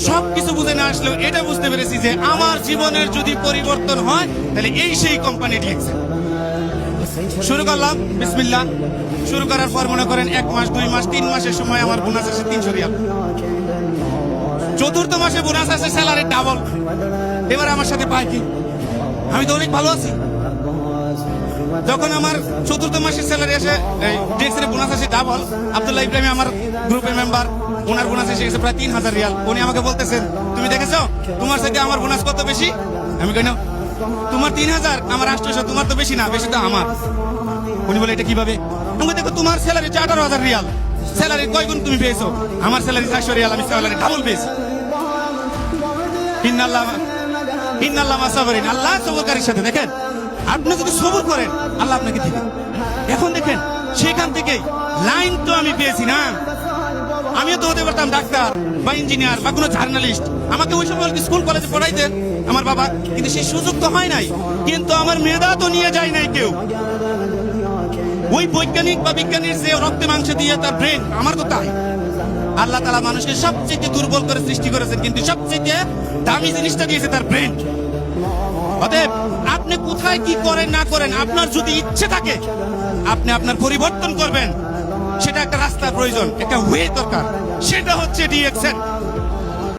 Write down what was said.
সবকিছু বুঝে না আসলেও এটা বুঝতে পেরেছি যে আমার জীবনের যদি পরিবর্তন হয় তাহলে এই সেই কোম্পানি ডিএক্সেল। শুরু করলাম বিসমিল্লাহ। শুরু করার পর মনে করেন 1 মাস 2 মাস 3 মাসের সময় আমার বোনাস আসে 300 রিয়াল। চতুর্থ মাসে বোনাস আসে স্যালারি ডাবল। এবার আমার সাথে পাই কি, আমি তো অনেক ভালো আছি। যখন আমার চতুর্থ মাসের স্যালারি আসে, ডিএক্সেল এর বোনাস আসে ডাবল, আব্দুল্লাহ ইব্রাহিম আমার গ্রুপের মেম্বার, ওনার বোনাস এসে গেছে প্রায় 3000 রিয়াল। উনি আমাকে বলতেছেন, তুমি দেখেছো তোমার সাথে আমার বোনাস কত বেশি? আমি কই না, তোমার 3000, আমার 800, তোমার তো বেশি না, বেশি তো আমার। উনি বলে এটা কিভাবে? আমি দেখো তোমার স্যালারি 18,000 রিয়াল, স্যালারি কয় গুণ তুমি পেয়েছো? আমার স্যালারি 400 রিয়াল, আমি স্যালারি ডাবল পেয়েছি। ইন্নাল্লাহ মা সাবিরিন, আল্লাহ সবরকারীর সাথে। দেখেন, আপনি যদি সবর করেন আল্লাহ আপনাকে দিবেন। এখন দেখেন, সেখান থেকে লাইন তো আমি পেয়েছি না। আমিও তো হতে পারতাম ডাক্তার বা ইঞ্জিনিয়ার বা কোনো জার্নালিস্ট। আমাকে ওই সময় স্কুল কলেজে পড়াইতেন আমার বাবা, কিন্তু সেই সুযোগ তো হয় নাই। কিন্তু আমার মেধা তো নিয়ে যায় নাই কেউ। ওই বৈজ্ঞানিক বা বিজ্ঞানীর যে রক্তে মাংস দিয়ে তার ব্রেন, আমার তো তাই। আল্লাহ তাআলা মানুষকে সবচেয়ে দুর্বল করে সৃষ্টি করেছেন, কিন্তু সবচেয়ে দামি জিনিসটা দিয়েছে তার ব্রেন। অতএব আপনি কোথায় কি করেন না করেন, আপনার যদি ইচ্ছে থাকে আপনি আপনার পরিবর্তন করবেন, সেটা একটা রাস্তার প্রয়োজন, একটা ওয়ে দরকার। সেটা হচ্ছে ডিএক্সেল।